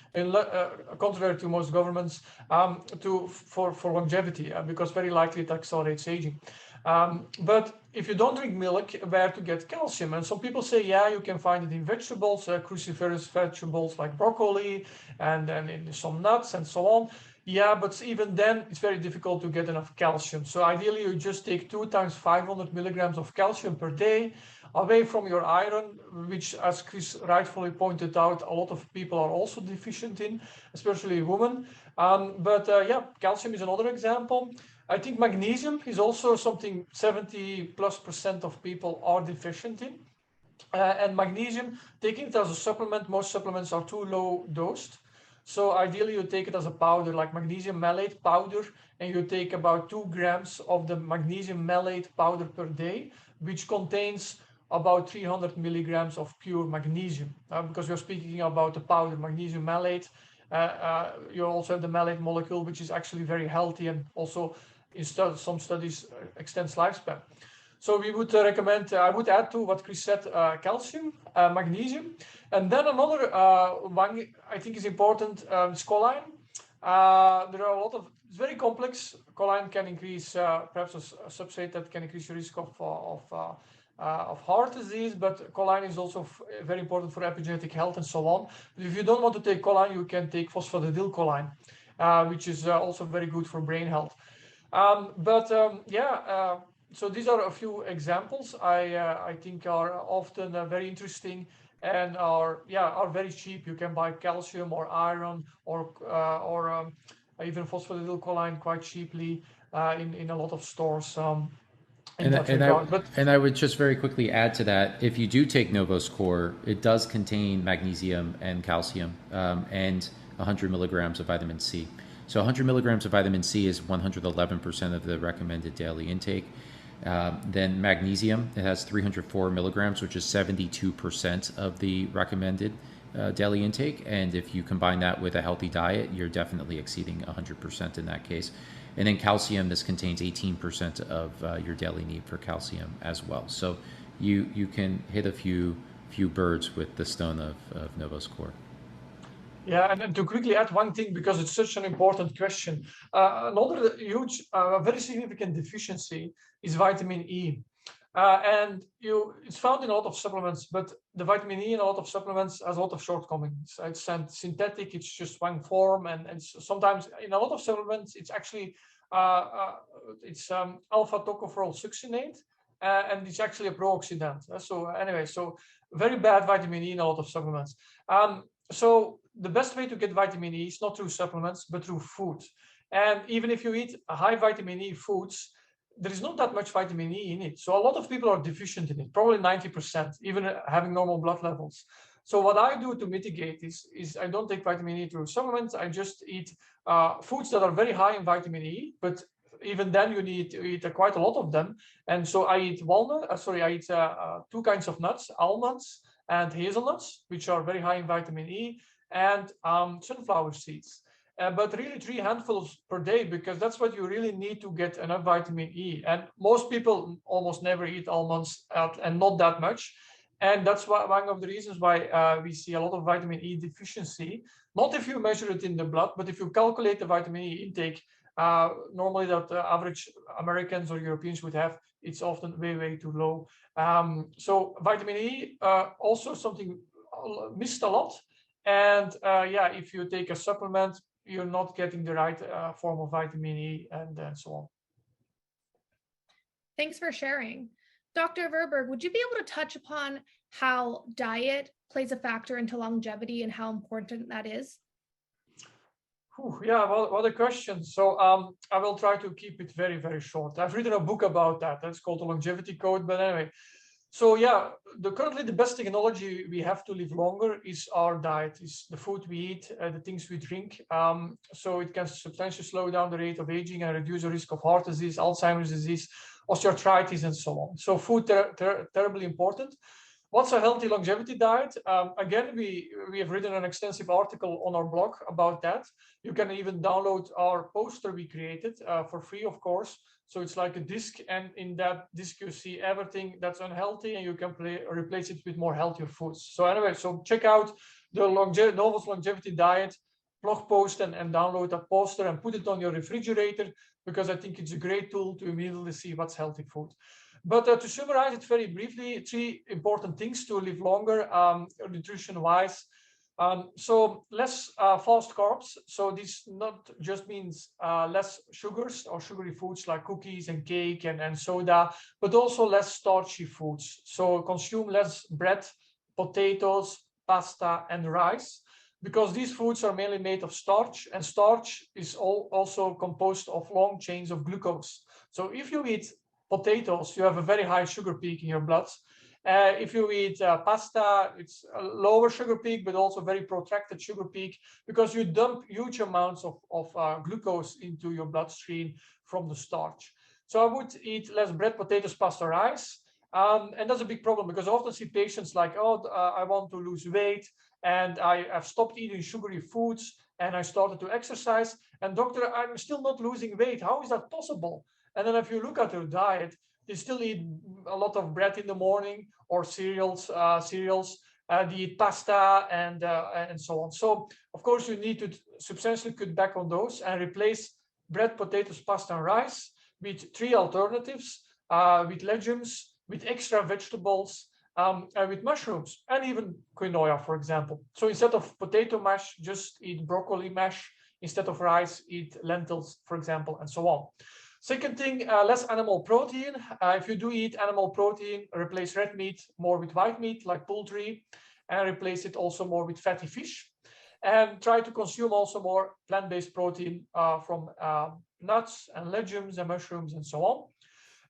contrary to most governments, for longevity, because very likely it accelerates aging. But if you don't drink milk, where to get calcium? And some people say, yeah, you can find it in vegetables, cruciferous vegetables like broccoli, and then in some nuts and so on. Yeah, but even then, it's very difficult to get enough calcium. So ideally, you just take 2 times 500 milligrams of calcium per day away from your iron, which, as Kris rightfully pointed out, a lot of people are also deficient in, especially women. Calcium is another example. I think magnesium is also something 70+% of people are deficient in. And magnesium, taking it as a supplement, most supplements are too low dosed. So ideally you take it as a powder, like magnesium malate powder, and you take about 2 grams of the magnesium malate powder per day, which contains about 300 milligrams of pure magnesium. Because we're speaking about the powder, magnesium malate. You also have the malate molecule, which is actually very healthy and also in some studies extends lifespan. So we would recommend, I would add to what Kris said, calcium, magnesium. And then another one I think is important is choline. There are a lot of, it's very complex. Choline can increase, perhaps a substrate that can increase your risk of heart disease, but choline is also very important for epigenetic health and so on. But if you don't want to take choline, you can take phosphatidylcholine, which is also very good for brain health. So these are a few examples I think are often very interesting and are very cheap. You can buy calcium or iron or even phosphatidylcholine quite cheaply in a lot of stores. And I would just very quickly add to that, if you do take NOVOS Core, it does contain magnesium and calcium and 100 milligrams of vitamin C. So 100 milligrams of vitamin C is 111% of the recommended daily intake. Then magnesium, it has 304 milligrams, which is 72% of the recommended daily intake. And if you combine that with a healthy diet, you're definitely exceeding 100% in that case. And then calcium, this contains 18% of your daily need for calcium as well. So you can hit a few birds with the stone of NOVOS Core. Yeah, and to quickly add one thing, because it's such an important question. Another huge, very significant deficiency is vitamin E. And it's found in a lot of supplements, but the vitamin E in a lot of supplements has a lot of shortcomings. It's synthetic, it's just one form, and sometimes in a lot of supplements, it's actually alpha tocopherol succinate, and it's actually a pro-oxidant. So anyway, so very bad vitamin E in a lot of supplements. So the best way to get vitamin E is not through supplements, but through food. And even if you eat high vitamin E foods, there is not that much vitamin E in it. So a lot of people are deficient in it, probably 90%, even having normal blood levels. So what I do to mitigate is I don't take vitamin E through supplements. I just eat foods that are very high in vitamin E, but even then you need to eat quite a lot of them. And so I eat two kinds of nuts, almonds and hazelnuts, which are very high in vitamin E, and sunflower seeds. But really 3 handfuls per day, because that's what you really need to get enough vitamin E. And most people almost never eat almonds and not that much. And that's one of the reasons why we see a lot of vitamin E deficiency. Not if you measure it in the blood, but if you calculate the vitamin E intake, normally that average Americans or Europeans would have, it's often way, way too low. So vitamin E, also something missed a lot. And yeah, if you take a supplement, you're not getting the right form of vitamin E and so on. Thanks for sharing. Dr. Verburgh, would you be able to touch upon how diet plays a factor into longevity and how important that is? Yeah, well, what a question. So I will try to keep it very, very short. I've written a book about that. That's called The Longevity Code. But anyway, so yeah, currently the best technology we have to live longer is our diet, is the food we eat, the things we drink. So it can substantially slow down the rate of aging and reduce the risk of heart disease, Alzheimer's disease, osteoarthritis, and so on. So food terribly important. What's a healthy longevity diet? Again, we have written an extensive article on our blog about that. You can even download our poster we created for free, of course. So it's like a disc, and in that disc you see everything that's unhealthy, and you can replace it with more healthier foods. So anyway, so check out the NOVOS Longevity Diet blog post and download that poster and put it on your refrigerator, because I think it's a great tool to immediately see what's healthy food. But to summarize it very briefly, 3 important things to live longer, nutrition-wise. So less fast carbs. So this not just means less sugars or sugary foods like cookies and cake and soda, but also less starchy foods. So consume less bread, potatoes, pasta, and rice, because these foods are mainly made of starch, and starch is also composed of long chains of glucose. So if you eat potatoes, you have a very high sugar peak in your blood. If you eat pasta, it's a lower sugar peak, but also very protracted sugar peak, because you dump huge amounts of glucose into your bloodstream from the starch. So I would eat less bread, potatoes, pasta, rice. And that's a big problem, because I often see patients like, I want to lose weight, and I've stopped eating sugary foods, and I started to exercise. And doctor, I'm still not losing weight. How is that possible? And then if you look at your diet, they still eat a lot of bread in the morning, or cereals. They eat pasta and so on. So of course you need to substantially cut back on those and replace bread, potatoes, pasta, and rice with 3 alternatives, with legumes, with extra vegetables, and with mushrooms, and even quinoa, for example. So instead of potato mash, just eat broccoli mash. Instead of rice, eat lentils, for example, and so on. Second thing, less animal protein. If you do eat animal protein, replace red meat more with white meat, like poultry, and replace it also more with fatty fish. And try to consume also more plant-based protein from nuts and legumes and mushrooms and so on.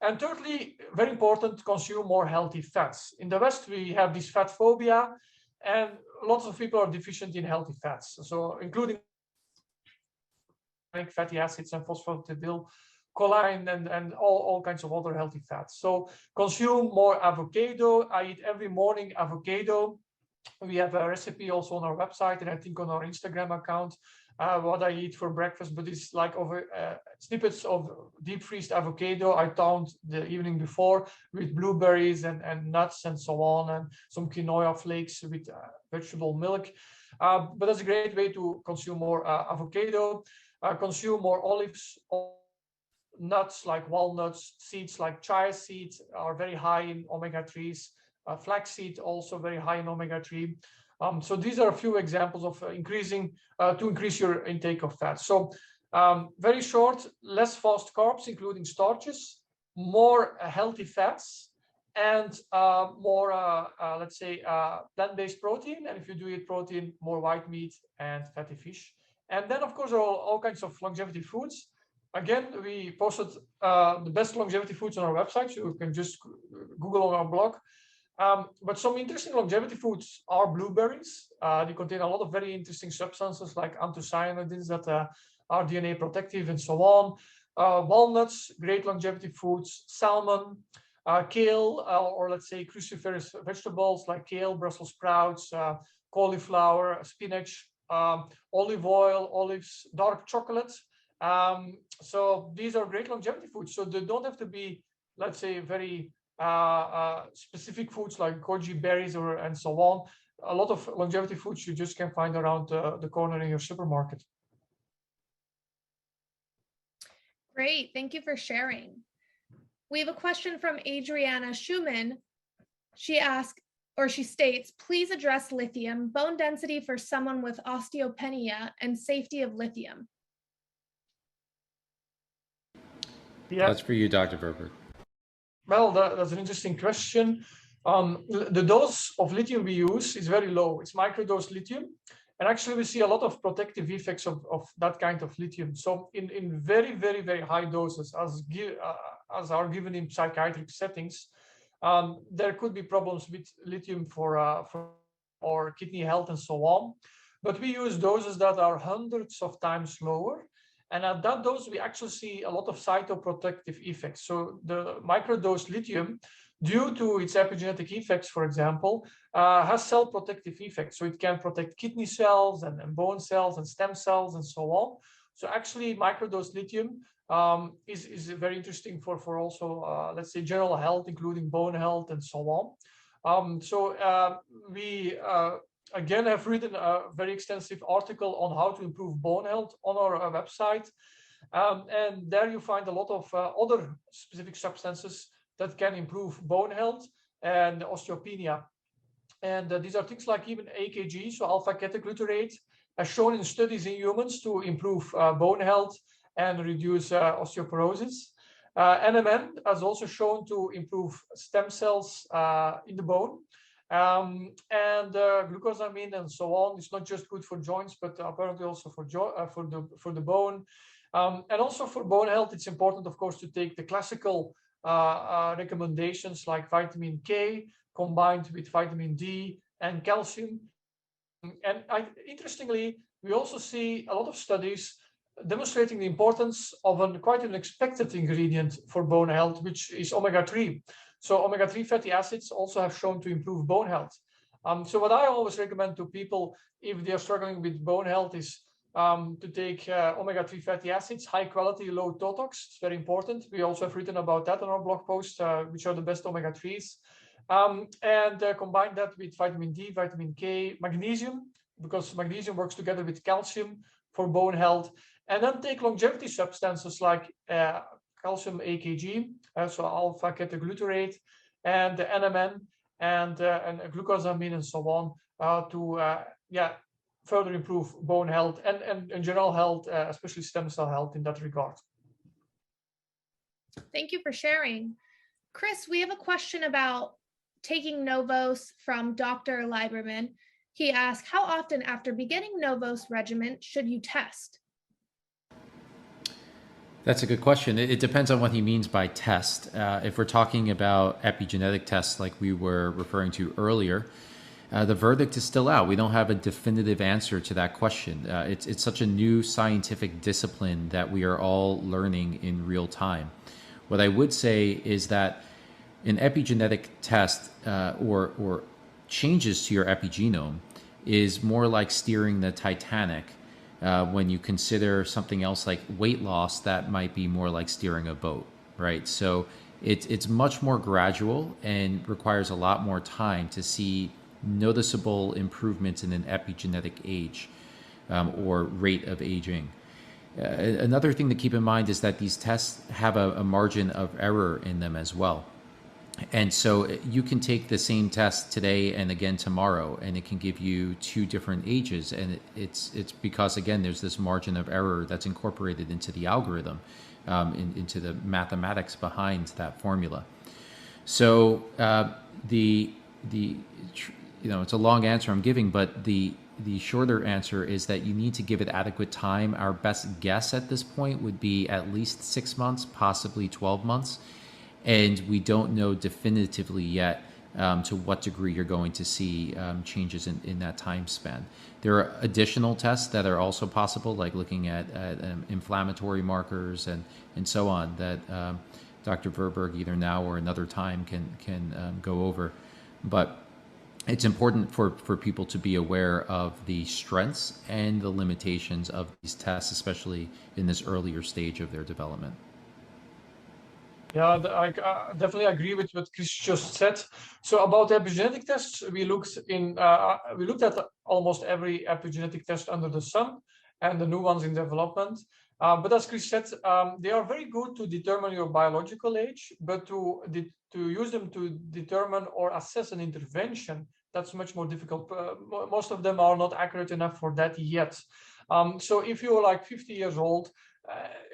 And thirdly, very important, consume more healthy fats. In the West, we have this fat phobia, and lots of people are deficient in healthy fats, so including fatty acids and phosphatidyl choline and all kinds of other healthy fats. So consume more avocado. I eat every morning avocado. We have a recipe also on our website, and I think on our Instagram account. what I eat for breakfast, but it's like over snippets of deep freezed avocado I found the evening before with blueberries and nuts and so on, and some quinoa flakes with vegetable milk. But that's a great way to consume more avocado, consume more olives. Nuts like walnuts, seeds like chia seeds are very high in omega-3s. Flaxseed also very high in omega-3. So these are a few examples of to increase your intake of fat. So very short, less fast carbs, including starches, more healthy fats, and more, let's say, plant-based protein. And if you do eat protein, more white meat and fatty fish. And then, of course, all kinds of longevity foods. Again, we posted the best longevity foods on our website, so you can just Google on our blog. But some interesting longevity foods are blueberries. They contain a lot of very interesting substances like anthocyanidins that are DNA protective and so on. Walnuts, great longevity foods. Salmon, kale, or let's say cruciferous vegetables like kale, Brussels sprouts, cauliflower, spinach, olive oil, olives, dark chocolate. So these are great longevity foods. So they don't have to be, let's say, very specific foods like goji berries and so on. A lot of longevity foods you just can find around the corner in your supermarket. Great, thank you for sharing. We have a question from Adriana Schumann. She states, please address lithium, bone density for someone with osteopenia, and safety of lithium. Yeah. That's for you, Dr. Verburgh. Well, that's an interesting question. The dose of lithium we use is very low. It's microdose lithium. And actually, we see a lot of protective effects of that kind of lithium. So in very, very, very high doses, as are given in psychiatric settings, there could be problems with lithium for kidney health and so on. But we use doses that are hundreds of times lower. And at that dose, we actually see a lot of cytoprotective effects. So the microdose lithium, due to its epigenetic effects, for example, has cell protective effects. So it can protect kidney cells and bone cells and stem cells and so on. So actually, microdose lithium is very interesting for also, let's say, general health, including bone health and so on. We again have written a very extensive article on how to improve bone health on our website. And there you find a lot of other specific substances that can improve bone health and osteopenia. And these are things like even AKG, so alpha-ketoglutarate, as shown in studies in humans to improve bone health and reduce osteoporosis. NMN has also shown to improve stem cells in the bone. Glucosamine and so on. It's not just good for joints, but apparently also for the bone. And also for bone health, it's important, of course, to take the classical recommendations like vitamin K combined with vitamin D and calcium. And interestingly, we also see a lot of studies demonstrating the importance of quite an unexpected ingredient for bone health, which is omega-3. So omega-3 fatty acids also have shown to improve bone health. So what I always recommend to people if they are struggling with bone health is to take omega-3 fatty acids, high quality, low Totox. It's very important. We also have written about that on our blog post, which are the best omega-3s. And combine that with vitamin D, vitamin K, magnesium, because magnesium works together with calcium for bone health. And then take longevity substances like calcium AKG, so alpha-ketoglutarate, and NMN, and glucosamine, and so on, to further improve bone health and general health, especially stem cell health in that regard. Thank you for sharing. Kris, we have a question about taking NOVOS from Dr. Lieberman. He asked, how often after beginning NOVOS regimen should you test? That's a good question. It depends on what he means by test. If we're talking about epigenetic tests like we were referring to earlier, the verdict is still out. We don't have a definitive answer to that question. It's such a new scientific discipline that we are all learning in real time. What I would say is that an epigenetic test or changes to your epigenome is more like steering the Titanic When you consider something else like weight loss, that might be more like steering a boat, right? So it's much more gradual and requires a lot more time to see noticeable improvements in an epigenetic age or rate of aging. Another thing to keep in mind is that these tests have a margin of error in them as well. And so you can take the same test today and again tomorrow, and it can give you two different ages. And it's because, again, there's this margin of error that's incorporated into the algorithm, into the mathematics behind that formula. So it's a long answer I'm giving, but the shorter answer is that you need to give it adequate time. Our best guess at this point would be at least 6 months, possibly 12 months. And we don't know definitively yet to what degree you're going to see changes in that time span. There are additional tests that are also possible, like looking at inflammatory markers and so on, that Dr. Verburgh either now or another time can go over. But it's important for people to be aware of the strengths and the limitations of these tests, especially in this earlier stage of their development. Yeah, I definitely agree with what Kris just said. So about epigenetic tests, we looked at almost every epigenetic test under the sun and the new ones in development. But as Kris said, they are very good to determine your biological age, but to use them to determine or assess an intervention, that's much more difficult. Most of them are not accurate enough for that yet. So if you're like 50 years old,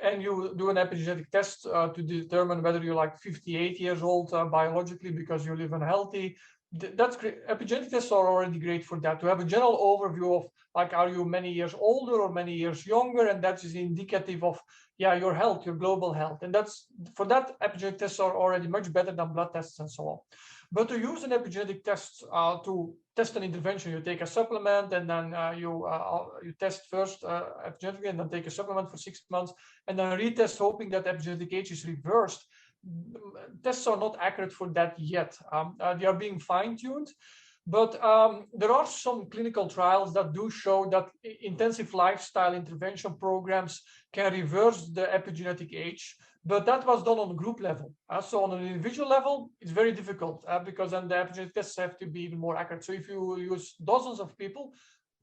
and you do an epigenetic test to determine whether you're like 58 years old biologically because you live unhealthy, that's great. Epigenetic tests are already great for that, to have a general overview of like, are you many years older or many years younger, and that is indicative of your health, your global health. And that's for that, epigenetic tests are already much better than blood tests and so on. But to use an epigenetic test to test an intervention, you take a supplement, and then you test first epigenetically, and then take a supplement for 6 months, and then retest, hoping that epigenetic age is reversed. Tests are not accurate for that yet. They are being fine-tuned. But there are some clinical trials that do show that intensive lifestyle intervention programs can reverse the epigenetic age. But that was done on a group level. So on an individual level, it's very difficult because then the epigenetic tests have to be even more accurate. So if you use dozens of people,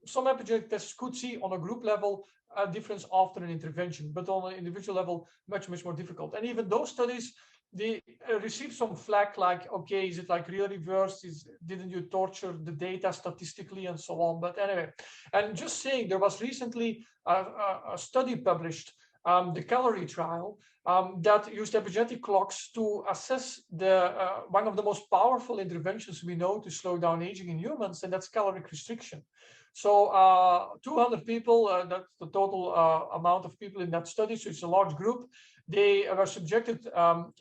some epigenetic tests could see on a group level a difference after an intervention, but on an individual level, much, much more difficult. And even those studies, they received some flack, like, okay, is it like really reversed? Didn't you torture the data statistically and so on? But anyway, and just saying, there was recently a study published, the calorie trial, that used epigenetic clocks to assess one of the most powerful interventions we know to slow down aging in humans, and that's caloric restriction. So 200 people, that's the total amount of people in that study, so it's a large group. They were subjected, one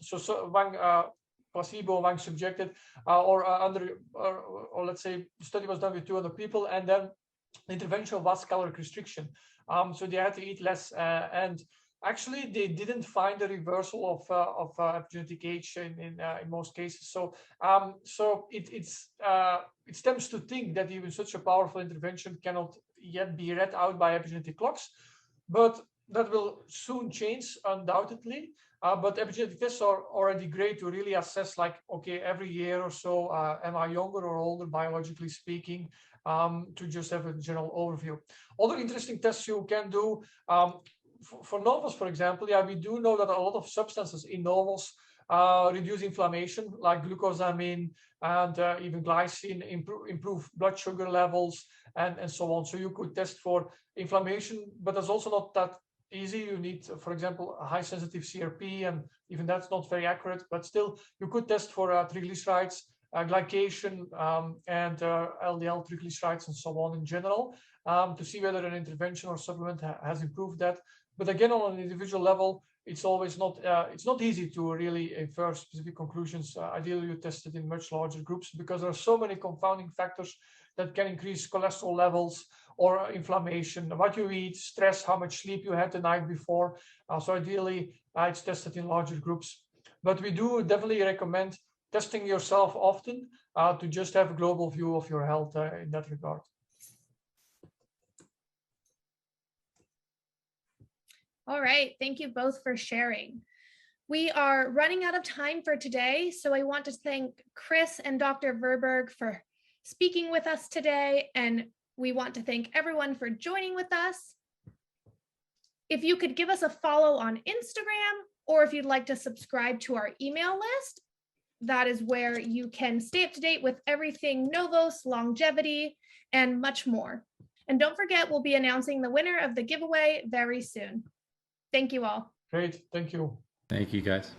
placebo, one subjected, or let's say the study was done with 200 people, and then the intervention was caloric restriction. So they had to eat less, and actually they didn't find a reversal of epigenetic age in most cases. So it stems to think that even such a powerful intervention cannot yet be read out by epigenetic clocks, but that will soon change, undoubtedly. But epigenetic tests are already great to really assess, like, okay, every year or so, am I younger or older, biologically speaking, to just have a general overview. Other interesting tests you can do, for NOVOS, for example, we do know that a lot of substances in NOVOS reduce inflammation, like glucosamine and even glycine, improve blood sugar levels, and so on. So you could test for inflammation, but that's also not that easy. You need, for example, a high sensitive CRP, and even that's not very accurate, but still you could test for triglycerides, glycation, and LDL triglycerides and so on in general, to see whether an intervention or supplement has improved that. But again, on an individual level, it's always not easy to really infer specific conclusions. Ideally, you test it in much larger groups, because there are so many confounding factors that can increase cholesterol levels or inflammation, what you eat, stress, how much sleep you had the night before. So ideally, it's tested in larger groups. But we do definitely recommend testing yourself often to just have a global view of your health in that regard. All right. Thank you both for sharing. We are running out of time for today, so I want to thank Kris and Dr. Verburgh for speaking with us today, and we want to thank everyone for joining with us. If you could give us a follow on Instagram, or if you'd like to subscribe to our email list, that is where you can stay up to date with everything NOVOS, longevity, and much more. And don't forget, we'll be announcing the winner of the giveaway very soon. Thank you all. Great, thank you. Thank you, guys.